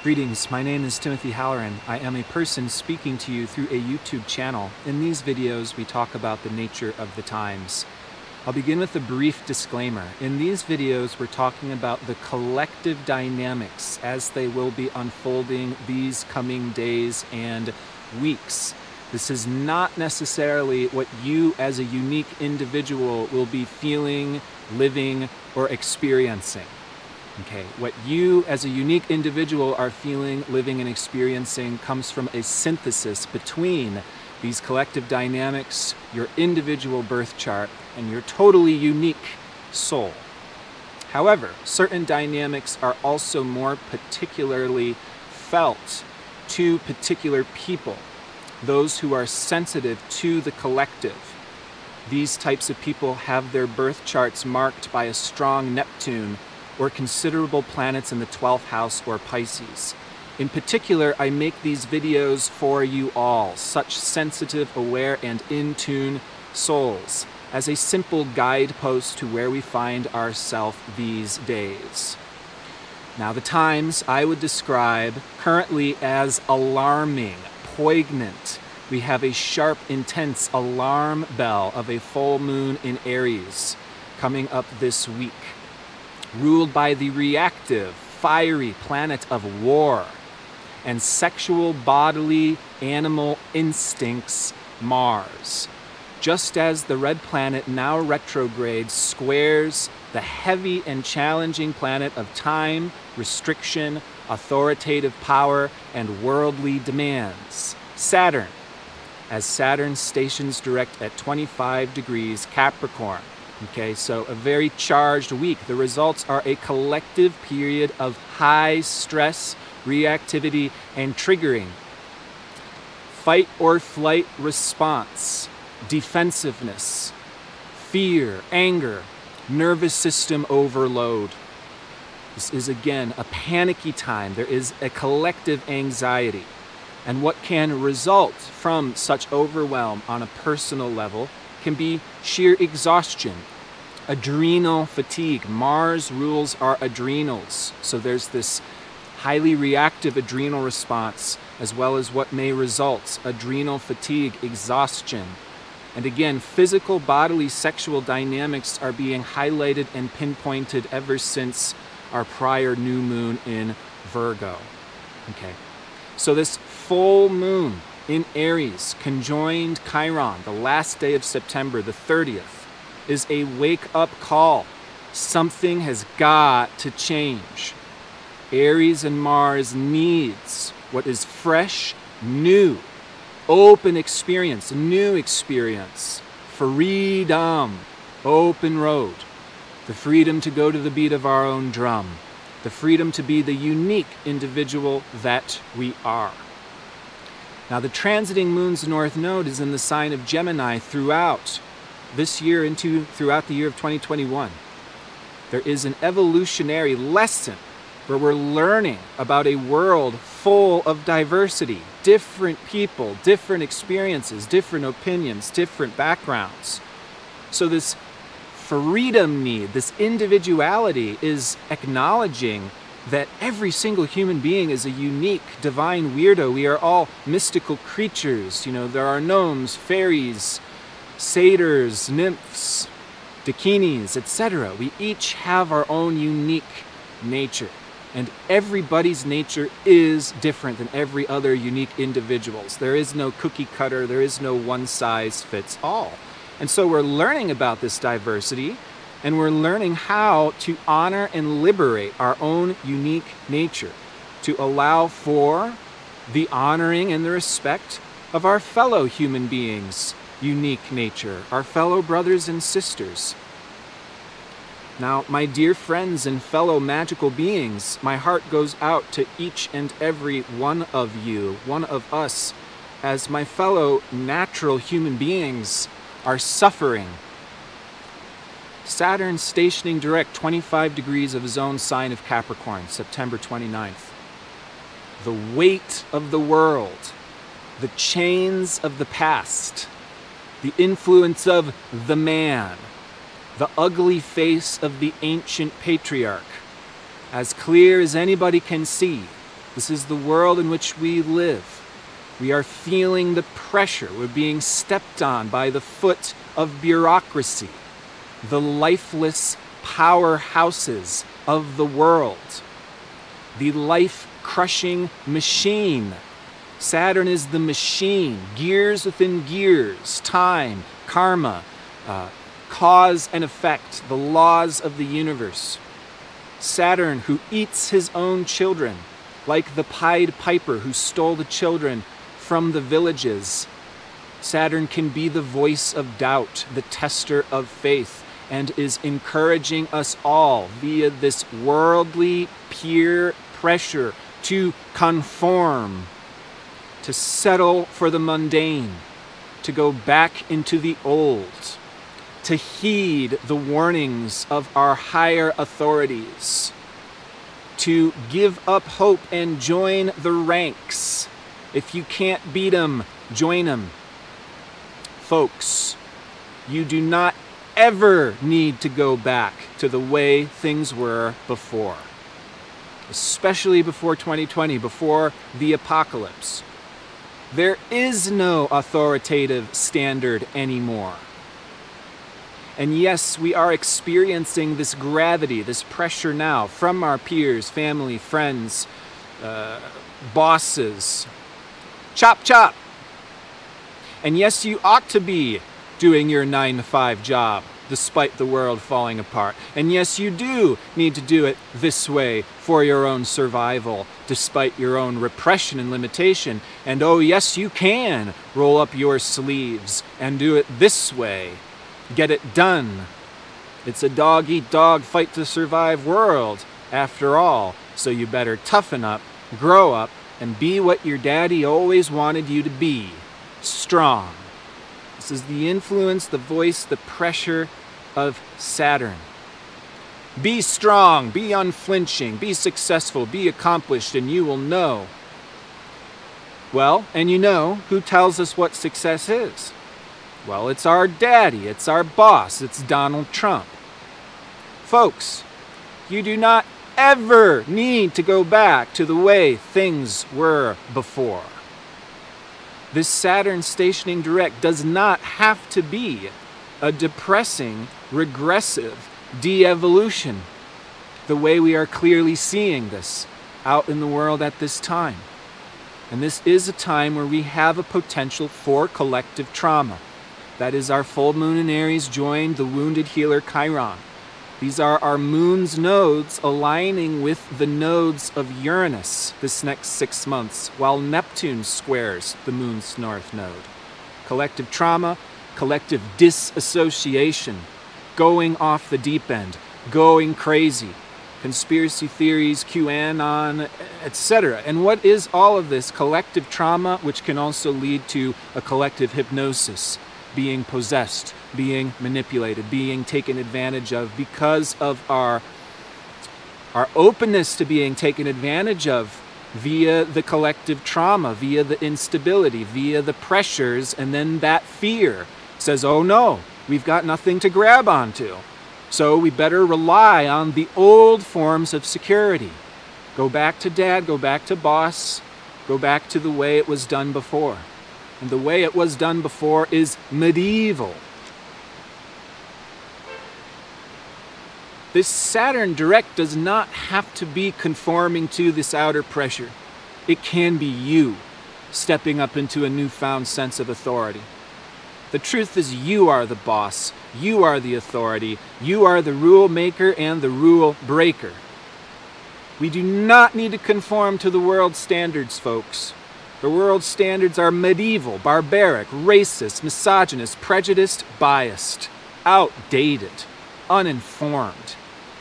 Greetings, my name is Timothy Halloran. I am a person speaking to you through a YouTube channel. In these videos, we talk about the nature of the times. I'll begin with a brief disclaimer. In these videos, we're talking about the collective dynamics as they will be unfolding these coming days and weeks. This is not necessarily what you as a unique individual will be feeling, living, or experiencing. Okay, what you as a unique individual are feeling, living, and experiencing comes from a synthesis between these collective dynamics, your individual birth chart, and your totally unique soul. However, certain dynamics are also more particularly felt to particular people, those who are sensitive to the collective. These types of people have their birth charts marked by a strong Neptune or considerable planets in the 12th house or Pisces. In particular, I make these videos for you all, such sensitive, aware, and in tune souls, as a simple guidepost to where we find ourselves these days. Now, the times I would describe currently as alarming, poignant. We have a sharp, intense alarm bell of a full moon in Aries coming up this week, ruled by the reactive, fiery planet of war and sexual, bodily, animal instincts, Mars. Just as the red planet, now retrograde, squares the heavy and challenging planet of time, restriction, authoritative power, and worldly demands, Saturn, as Saturn stations direct at 25 degrees Capricorn. Okay, so a very charged week. The results are a collective period of high stress, reactivity, and triggering. Fight or flight response, defensiveness, fear, anger, nervous system overload. This is again a panicky time. There is a collective anxiety. And what can result from such overwhelm on a personal level can be sheer exhaustion, adrenal fatigue. Mars rules our adrenals, so there's this highly reactive adrenal response, as well as what may result, adrenal fatigue, exhaustion. And again, physical, bodily, sexual dynamics are being highlighted and pinpointed ever since our prior new moon in Virgo. Okay, so this full moon in Aries, conjoined Chiron, the last day of September, the 30th, is a wake-up call. Something has got to change. Aries and Mars needs what is fresh, new, open experience, new experience, freedom, open road, the freedom to go to the beat of our own drum, the freedom to be the unique individual that we are. Now, the transiting moon's north node is in the sign of Gemini throughout this year throughout the year of 2021. There is an evolutionary lesson where we're learning about a world full of diversity, different people, different experiences, different opinions, different backgrounds. So this freedom need, this individuality, is acknowledging that every single human being is a unique, divine weirdo. We are all mystical creatures. You know, there are gnomes, fairies, satyrs, nymphs, dakinis, etc. We each have our own unique nature. And everybody's nature is different than every other unique individual's. There is no cookie cutter. There is no one size fits all. And so we're learning about this diversity, and we're learning how to honor and liberate our own unique nature, to allow for the honoring and the respect of our fellow human beings' unique nature, our fellow brothers and sisters. Now, my dear friends and fellow magical beings, my heart goes out to each and every one of you, one of us, as my fellow natural human beings are suffering. Saturn stationing direct 25 degrees of his own sign of Capricorn, September 29th. The weight of the world, the chains of the past, the influence of the man, the ugly face of the ancient patriarch, as clear as anybody can see, This is the world in which we live. We are feeling the pressure. We're being stepped on by the foot of bureaucracy, the lifeless powerhouses of the world, the life-crushing machine. Saturn is the machine, gears within gears, time, karma, cause and effect, the laws of the universe. Saturn, who eats his own children, like the Pied Piper who stole the children from the villages. Saturn can be the voice of doubt, the tester of faith, and is encouraging us all via this worldly peer pressure to conform, to settle for the mundane, to go back into the old, to heed the warnings of our higher authorities, to give up hope and join the ranks. If you can't beat them, join them. Folks, you do not ever need to go back to the way things were before, especially before 2020, before the apocalypse. There is no authoritative standard anymore. And yes, we are experiencing this gravity, this pressure now from our peers, family, friends, bosses. Chop, chop. And yes, you ought to be doing your 9-to-5 job despite the world falling apart. And yes, you do need to do it this way for your own survival, despite your own repression and limitation. And oh yes, you can roll up your sleeves and do it this way. Get it done. It's a dog-eat-dog, fight-to-survive world, after all. So you better toughen up, grow up, and be what your daddy always wanted you to be. Strong. This is the influence, the voice, the pressure of Saturn. Be strong, be unflinching, be successful, be accomplished, and you will know. Well, and you know who tells us what success is. Well, it's our daddy, it's our boss, it's Donald Trump. Folks, you do not ever need to go back to the way things were before. This Saturn stationing direct does not have to be a depressing, regressive de-evolution, the way we are clearly seeing this out in the world at this time. And this is a time where we have a potential for collective trauma. That is, our full moon in Aries joined the wounded healer Chiron. These are our moon's nodes aligning with the nodes of Uranus this next 6 months, while Neptune squares the moon's north node. Collective trauma, collective disassociation, going off the deep end, going crazy, conspiracy theories, QAnon, etc. And what is all of this? Collective trauma, which can also lead to a collective hypnosis, being possessed, being manipulated, being taken advantage of because of our openness to being taken advantage of via the collective trauma, via the instability, via the pressures, and then that fear says, oh no, we've got nothing to grab onto. So we better rely on the old forms of security. Go back to dad, go back to boss, go back to the way it was done before. And the way it was done before is medieval. This Saturn direct does not have to be conforming to this outer pressure. It can be you stepping up into a newfound sense of authority. The truth is, you are the boss, you are the authority, you are the rule maker and the rule breaker. We do not need to conform to the world standards, folks. The world standards are medieval, barbaric, racist, misogynist, prejudiced, biased, outdated, uninformed,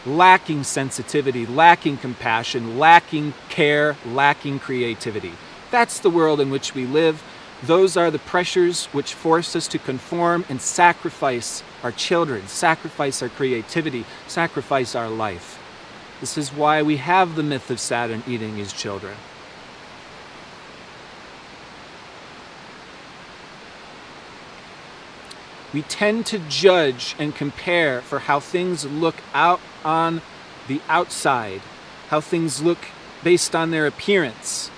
lacking sensitivity, lacking compassion, lacking care, lacking creativity. That's the world in which we live. Those are the pressures which force us to conform and sacrifice our children, sacrifice our creativity, sacrifice our life. This is why we have the myth of Saturn eating his children. We tend to judge and compare for how things look out on the outside, how things look based on their appearance,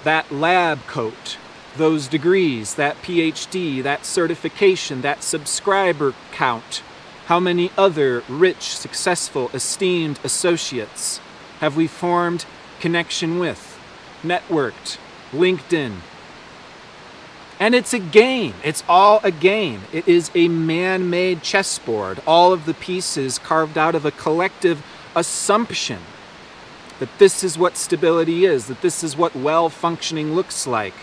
that lab coat, those degrees, that PhD, that certification, that subscriber count. How many other rich, successful, esteemed associates have we formed connection with, networked, LinkedIn? And it's a game. It's all a game. It is a man-made chessboard, all of the pieces carved out of a collective assumption that this is what stability is, that this is what well-functioning looks like.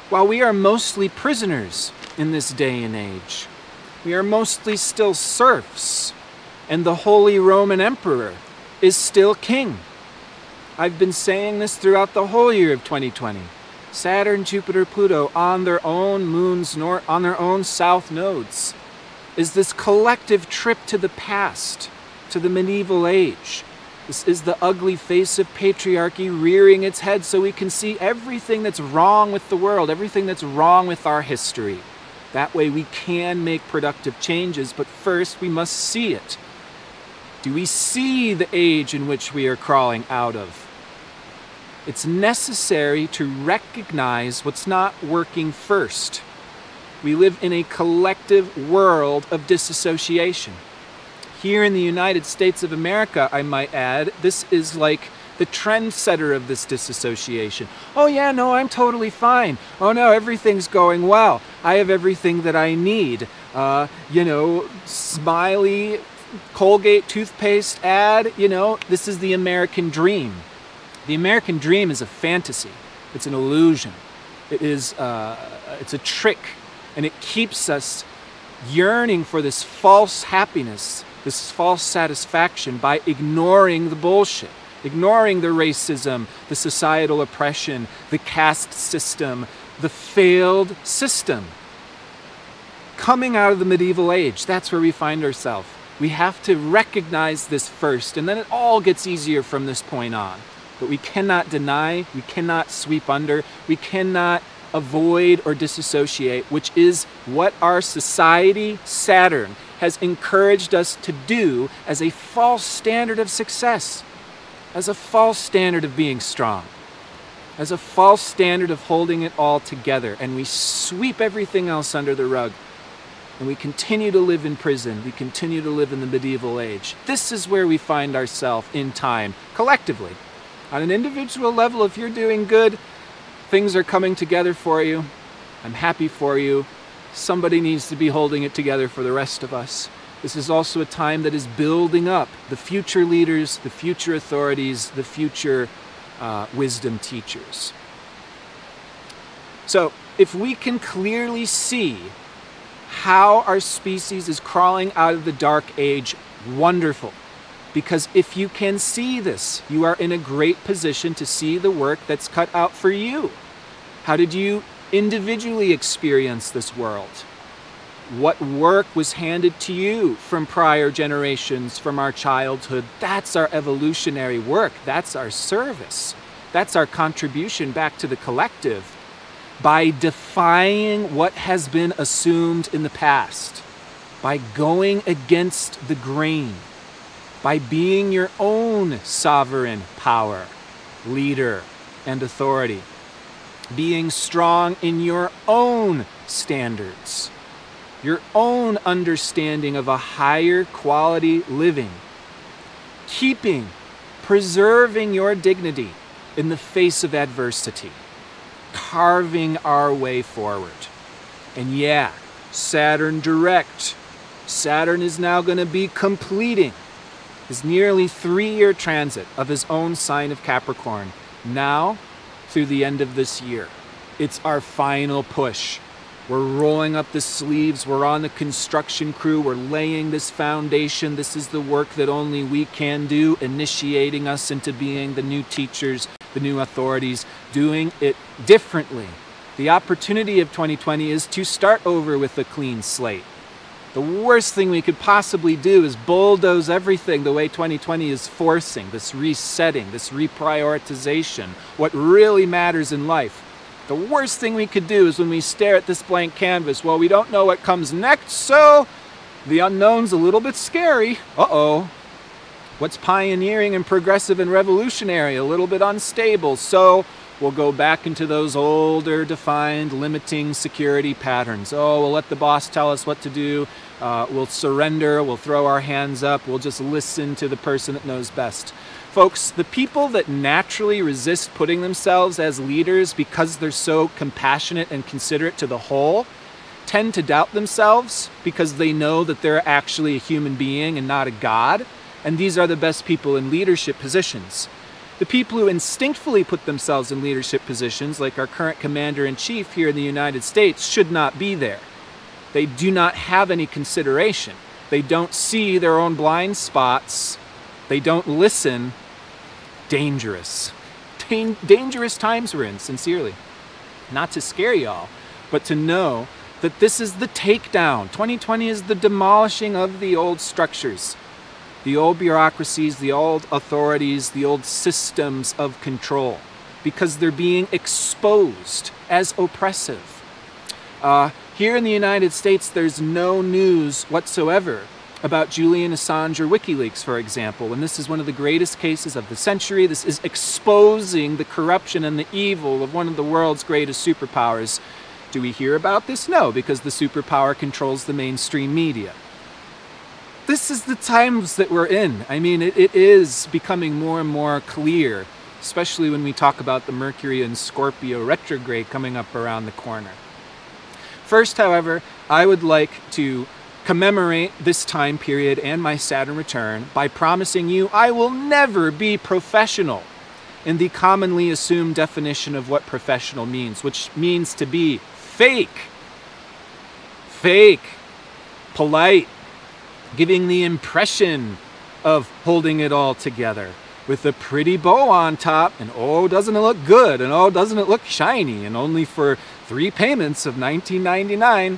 While we are mostly prisoners in this day and age, we are mostly still serfs, and the Holy Roman Emperor is still king. I've been saying this throughout the whole year of 2020. Saturn, Jupiter, Pluto on their own moons, on their own south nodes, is this collective trip to the past, to the medieval age. This is the ugly face of patriarchy rearing its head so we can see everything that's wrong with the world, everything that's wrong with our history. That way we can make productive changes, but first we must see it. Do we see the age in which we are crawling out of? It's necessary to recognize what's not working first. We live in a collective world of disassociation. Here in the United States of America, I might add, this is like the trendsetter of this disassociation. Oh yeah, no, I'm totally fine. Oh no, everything's going well. I have everything that I need. Smiley Colgate toothpaste ad, this is the American dream. The American dream is a fantasy. It's an illusion. It's a trick, and it keeps us yearning for this false happiness, this false satisfaction by ignoring the bullshit, ignoring the racism, the societal oppression, the caste system, the failed system. Coming out of the medieval age, that's where we find ourselves. We have to recognize this first, and then it all gets easier from this point on. But we cannot deny, we cannot sweep under, we cannot avoid or disassociate, which is what our society, Saturn, has encouraged us to do as a false standard of success, as a false standard of being strong, as a false standard of holding it all together. And we sweep everything else under the rug. And we continue to live in prison. We continue to live in the medieval age. This is where we find ourselves in time, collectively. On an individual level, if you're doing good, things are coming together for you. I'm happy for you. Somebody needs to be holding it together for the rest of us. This is also a time that is building up the future leaders, the future authorities, the future wisdom teachers. So, if we can clearly see how our species is crawling out of the dark age, wonderful. Because if you can see this, you are in a great position to see the work that's cut out for you. How did you individually experience this world? What work was handed to you from prior generations, from our childhood? That's our evolutionary work. That's our service. That's our contribution back to the collective. By defying what has been assumed in the past, by going against the grain, by being your own sovereign power, leader, and authority, being strong in your own standards, your own understanding of a higher quality living, preserving your dignity in the face of adversity, carving our way forward. And yeah, Saturn Direct. Saturn is now going to be completing his nearly 3-year transit of his own sign of Capricorn, now through the end of this year. It's our final push. We're rolling up the sleeves, we're on the construction crew, we're laying this foundation. This is the work that only we can do, initiating us into being the new teachers, the new authorities, doing it differently. The opportunity of 2020 is to start over with a clean slate. The worst thing we could possibly do is bulldoze everything the way 2020 is forcing, this resetting, this reprioritization, what really matters in life. The worst thing we could do is when we stare at this blank canvas, well, we don't know what comes next, so the unknown's a little bit scary. Uh-oh. What's pioneering and progressive and revolutionary? A little bit unstable. So we'll go back into those older defined limiting security patterns. Oh, we'll let the boss tell us what to do. We'll surrender. We'll throw our hands up. We'll just listen to the person that knows best. Folks, the people that naturally resist putting themselves as leaders because they're so compassionate and considerate to the whole tend to doubt themselves because they know that they're actually a human being and not a god. And these are the best people in leadership positions. The people who instinctively put themselves in leadership positions, like our current commander-in-chief here in the United States, should not be there. They do not have any consideration. They don't see their own blind spots. They don't listen. Dangerous. Dangerous times we're in, sincerely. Not to scare y'all, but to know that this is the takedown. 2020 is the demolishing of the old structures, the old bureaucracies, the old authorities, the old systems of control, because they're being exposed as oppressive. Here in the United States, there's no news whatsoever about Julian Assange or WikiLeaks, for example, and this is one of the greatest cases of the century. This is exposing the corruption and the evil of one of the world's greatest superpowers. Do we hear about this? No, because the superpower controls the mainstream media. This is the times that we're in. I mean, it is becoming more and more clear, especially when we talk about the Mercury and Scorpio retrograde coming up around the corner. First, however, I would like to commemorate this time period and my Saturn return by promising you I will never be professional in the commonly assumed definition of what professional means, which means to be fake, polite, giving the impression of holding it all together with a pretty bow on top, and oh, doesn't it look good, and oh, doesn't it look shiny, and only for 3 payments of $19.99.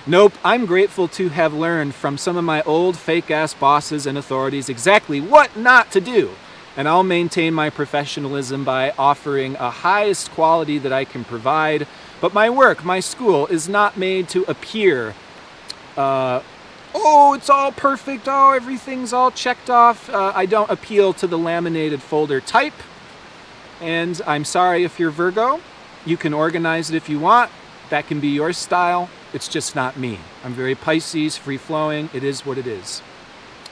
Nope, I'm grateful to have learned from some of my old fake-ass bosses and authorities exactly what not to do. And I'll maintain my professionalism by offering a highest quality that I can provide. But my work, my school, is not made to appear, oh, it's all perfect, oh, everything's all checked off. I don't appeal to the laminated folder type. And I'm sorry if you're Virgo. You can organize it if you want. That can be your style. It's just not me. I'm very Pisces, free-flowing. It is what it is.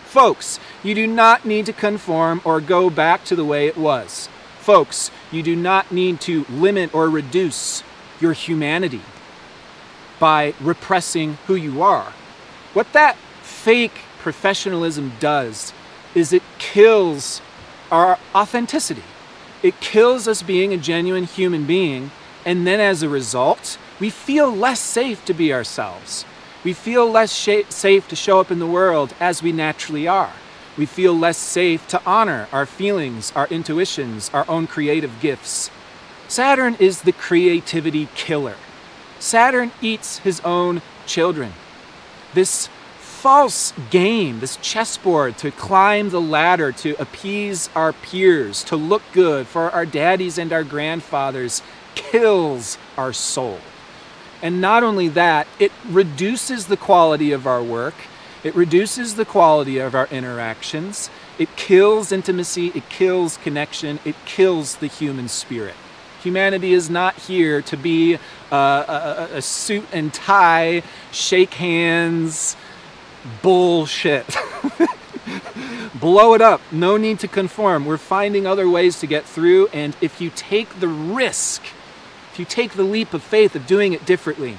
Folks, you do not need to conform or go back to the way it was. Folks, you do not need to limit or reduce your humanity by repressing who you are. What that fake professionalism does is it kills our authenticity. It kills us being a genuine human being, and then as a result, we feel less safe to be ourselves. We feel less safe to show up in the world as we naturally are. We feel less safe to honor our feelings, our intuitions, our own creative gifts. Saturn is the creativity killer. Saturn eats his own children. This false game, this chessboard to climb the ladder, to appease our peers, to look good for our daddies and our grandfathers, kills our soul. And not only that, it reduces the quality of our work, it reduces the quality of our interactions, it kills intimacy, it kills connection, it kills the human spirit. Humanity is not here to be a suit and tie, shake hands, bullshit. Blow it up. No need to conform. We're finding other ways to get through, and if you take the risk, if you take the leap of faith of doing it differently,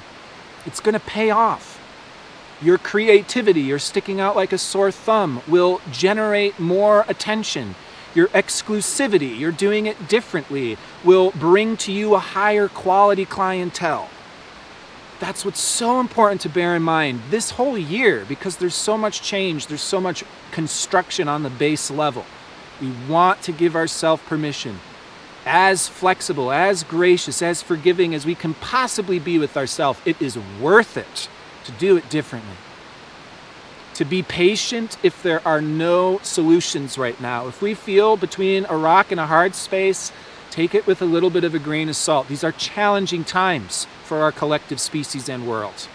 it's going to pay off. Your creativity, your sticking out like a sore thumb, will generate more attention. Your exclusivity, you're doing it differently, will bring to you a higher quality clientele. That's what's so important to bear in mind this whole year, because there's so much change, there's so much construction on the base level. We want to give ourselves permission, as flexible, as gracious, as forgiving as we can possibly be with ourselves. It is worth it to do it differently. To be patient if there are no solutions right now. If we feel between a rock and a hard space, take it with a little bit of a grain of salt. These are challenging times for our collective species and world.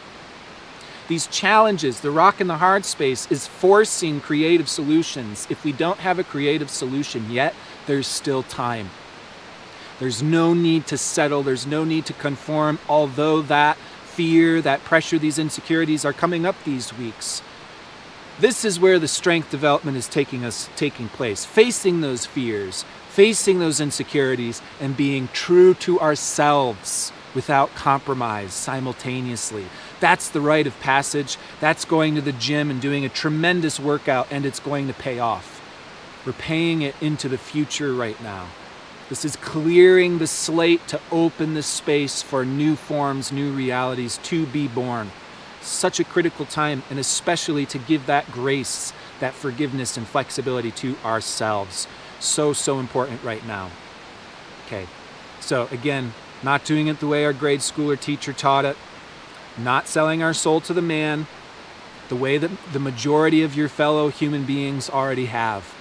These challenges, the rock in the hard space, is forcing creative solutions. If we don't have a creative solution yet, there's still time. There's no need to settle. There's no need to conform, although that fear, that pressure, these insecurities are coming up these weeks. This is where the strength development is taking place. Facing those fears, facing those insecurities, and being true to ourselves without compromise simultaneously. That's the rite of passage. That's going to the gym and doing a tremendous workout, and it's going to pay off. We're paying it into the future right now. This is clearing the slate to open the space for new forms, new realities to be born. Such a critical time, and especially to give that grace, that forgiveness and flexibility to ourselves. So important right now. Okay, so again, not doing it the way our grade school or teacher taught it, not selling our soul to the man, the way that the majority of your fellow human beings already have.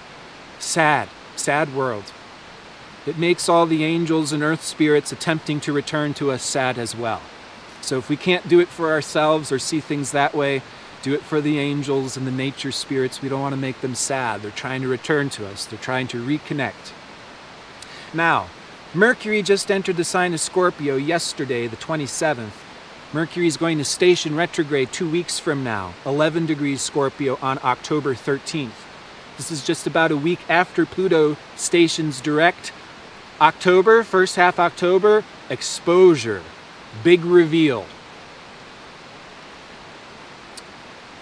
Sad world. It makes all the angels and earth spirits attempting to return to us sad as well. So if we can't do it for ourselves or see things that way, do it for the angels and the nature spirits. We don't want to make them sad. They're trying to return to us. They're trying to reconnect. Now, Mercury just entered the sign of Scorpio yesterday, the 27th. Mercury is going to station retrograde 2 weeks from now, 11 degrees Scorpio on October 13th. This is just about a week after Pluto stations direct. October, first half October, exposure, big reveal.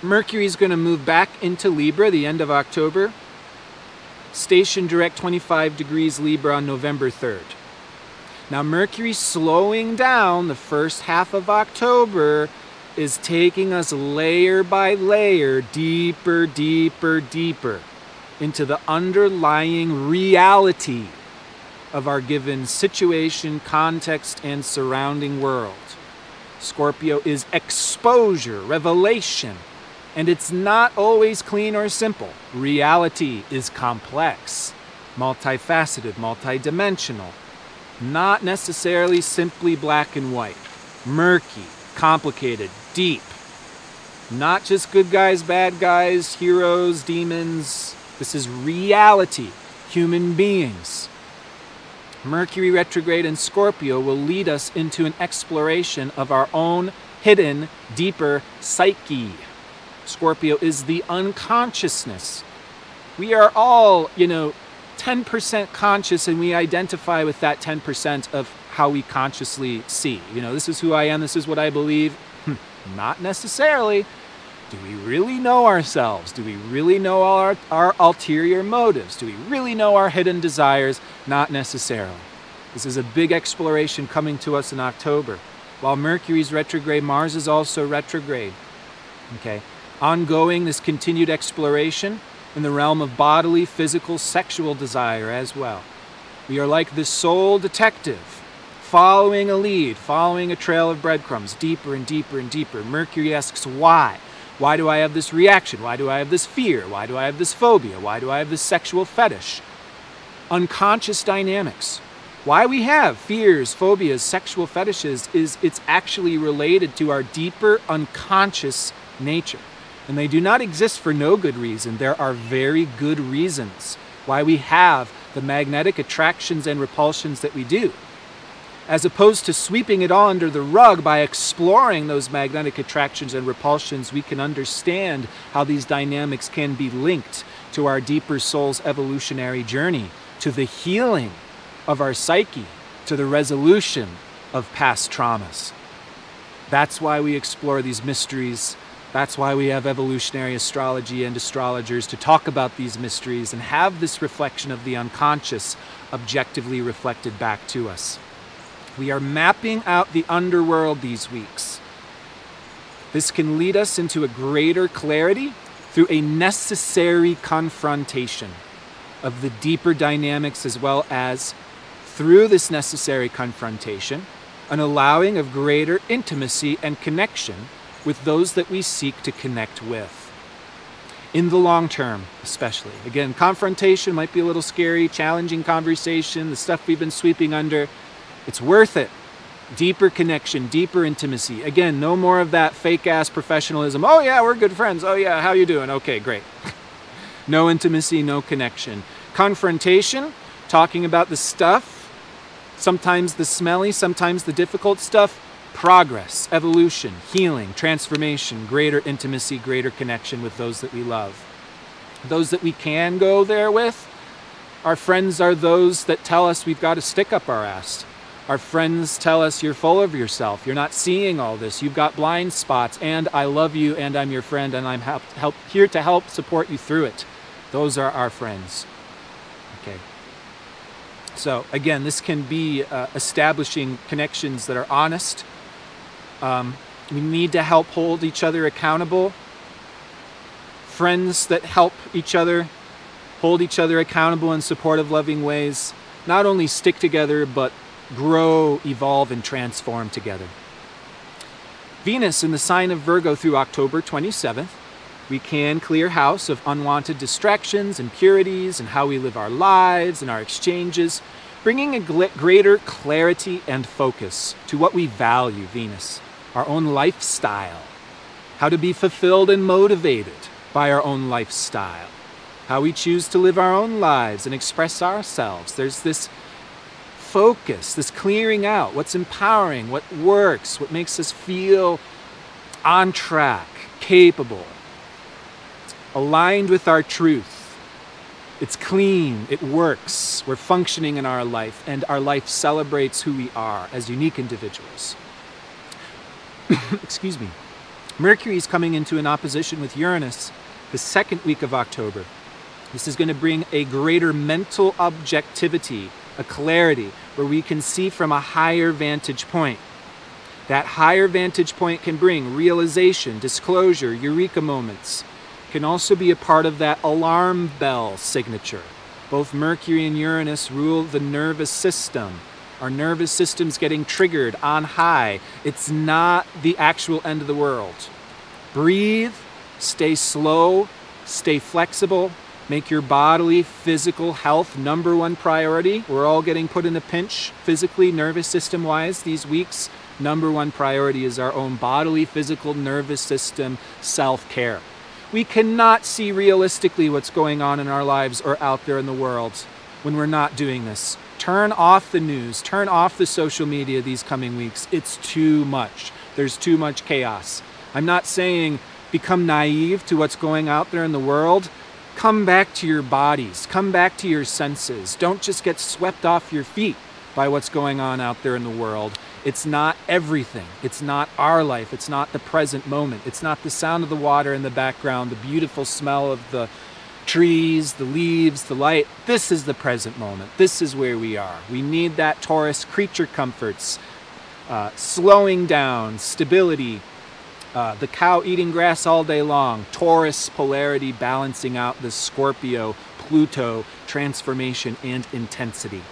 Mercury is going to move back into Libra the end of October. Station direct 25 degrees Libra on November 3rd. Now Mercury slowing down the first half of October is taking us layer by layer, deeper into the underlying reality of our given situation, context, and surrounding world. Scorpio is exposure, revelation, and it's not always clean or simple. Reality is complex, multifaceted, multidimensional, not necessarily simply black and white, murky, complicated, deep. Not just good guys, bad guys, heroes, demons. This is reality, human beings. Mercury retrograde in Scorpio will lead us into an exploration of our own hidden, deeper psyche. Scorpio is the unconsciousness. We are all, 10% conscious, and we identify with that 10% of how we consciously see. This is who I am, this is what I believe. Not necessarily. Do we really know ourselves? Do we really know our ulterior motives? Do we really know our hidden desires? Not necessarily. This is a big exploration coming to us in October. While Mercury's retrograde, Mars is also retrograde. Okay. Ongoing, this continued exploration in the realm of bodily, physical, sexual desire as well. We are like the soul detective, following a lead, following a trail of breadcrumbs, deeper and deeper and deeper. Mercury asks why. Why do I have this reaction? Why do I have this fear? Why do I have this phobia? Why do I have this sexual fetish? Unconscious dynamics. Why we have fears, phobias, sexual fetishes is it's actually related to our deeper unconscious nature. And they do not exist for no good reason. There are very good reasons why we have the magnetic attractions and repulsions that we do. As opposed to sweeping it all under the rug, by exploring those magnetic attractions and repulsions, we can understand how these dynamics can be linked to our deeper soul's evolutionary journey, to the healing of our psyche, to the resolution of past traumas. That's why we explore these mysteries. That's why we have evolutionary astrology and astrologers to talk about these mysteries and have this reflection of the unconscious objectively reflected back to us. We are mapping out the underworld these weeks. This can lead us into a greater clarity through a necessary confrontation of the deeper dynamics, as well as through this necessary confrontation, an allowing of greater intimacy and connection with those that we seek to connect with. In the long term, especially. Again, confrontation might be a little scary, challenging conversation, the stuff we've been sweeping under. It's worth it. Deeper connection, deeper intimacy. Again, no more of that fake-ass professionalism. Oh yeah, we're good friends. Oh yeah, how you doing? Okay, great. No intimacy, no connection. Confrontation, talking about the stuff, sometimes the smelly, sometimes the difficult stuff. Progress, evolution, healing, transformation, greater intimacy, greater connection with those that we love. Those that we can go there with, our friends are those that tell us we've got to stick up our ass. Our friends tell us you're full of yourself, you're not seeing all this, you've got blind spots, and I love you, and I'm your friend, and I'm here to help support you through it. Those are our friends. Okay. So again, this can be establishing connections that are honest. We need to help hold each other accountable. Friends that help each other, hold each other accountable in supportive, loving ways, not only stick together, but grow, evolve, and transform together. Venus in the sign of Virgo through October 27th. We can clear house of unwanted distractions, impurities, and how we live our lives and our exchanges, bringing a greater clarity and focus to what we value, Venus, our own lifestyle, how to be fulfilled and motivated by our own lifestyle, how we choose to live our own lives and express ourselves. There's this focus, this clearing out, what's empowering, what works, what makes us feel on track, capable, aligned with our truth. It's clean, it works, we're functioning in our life, and our life celebrates who we are as unique individuals. Excuse me. Mercury is coming into an opposition with Uranus the second week of October. This is going to bring a greater mental objectivity, a clarity, where we can see from a higher vantage point. That higher vantage point can bring realization, disclosure, eureka moments. Can also be a part of that alarm bell signature. Both Mercury and Uranus rule the nervous system. Our nervous system's getting triggered on high. It's not the actual end of the world. Breathe, stay slow, stay flexible, make your bodily, physical health #1 priority. We're all getting put in a pinch physically, nervous system-wise these weeks. #1 priority is our own bodily, physical, nervous system self-care. We cannot see realistically what's going on in our lives or out there in the world when we're not doing this. Turn off the news, turn off the social media these coming weeks. It's too much. There's too much chaos. I'm not saying become naive to what's going out there in the world. Come back to your bodies, come back to your senses. Don't just get swept off your feet by what's going on out there in the world. It's not everything. It's not our life. It's not the present moment. It's not the sound of the water in the background, the beautiful smell of the trees, the leaves, the light. This is the present moment. This is where we are. We need that Taurus creature comforts, slowing down, stability, the cow eating grass all day long, Taurus polarity balancing out the Scorpio, Pluto, transformation and intensity.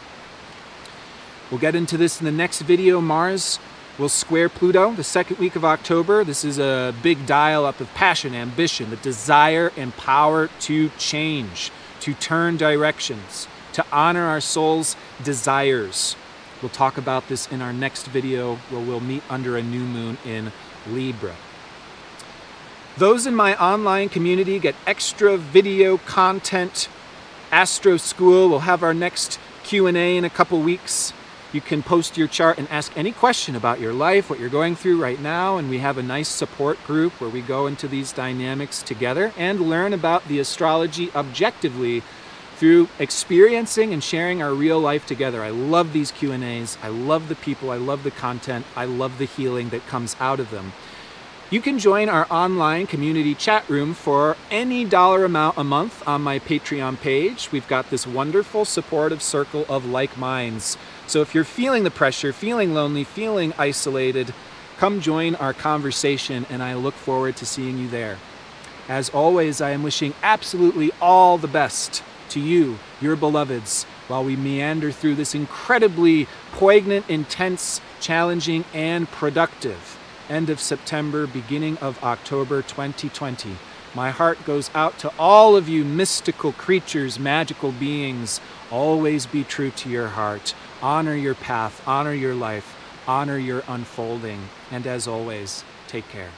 We'll get into this in the next video. Mars will square Pluto the second week of October. This is a big dial-up of passion, ambition, the desire and power to change, to turn directions, to honor our soul's desires. We'll talk about this in our next video where we'll meet under a new moon in Libra. Those in my online community get extra video content. Astro School will have our next Q&A in a couple weeks. You can post your chart and ask any question about your life, what you're going through right now, and we have a nice support group where we go into these dynamics together and learn about the astrology objectively through experiencing and sharing our real life together. I love these Q&As. I love the people. I love the content. I love the healing that comes out of them. You can join our online community chat room for any dollar amount a month on my Patreon page. We've got this wonderful supportive circle of like minds. So if you're feeling the pressure, feeling lonely, feeling isolated, come join our conversation, and I look forward to seeing you there. As always, I am wishing absolutely all the best to you, your beloveds, while we meander through this incredibly poignant, intense, challenging, and productive end of September, beginning of October 2020. My heart goes out to all of you mystical creatures, magical beings. Always be true to your heart. Honor your path, honor your life, honor your unfolding, and as always, take care.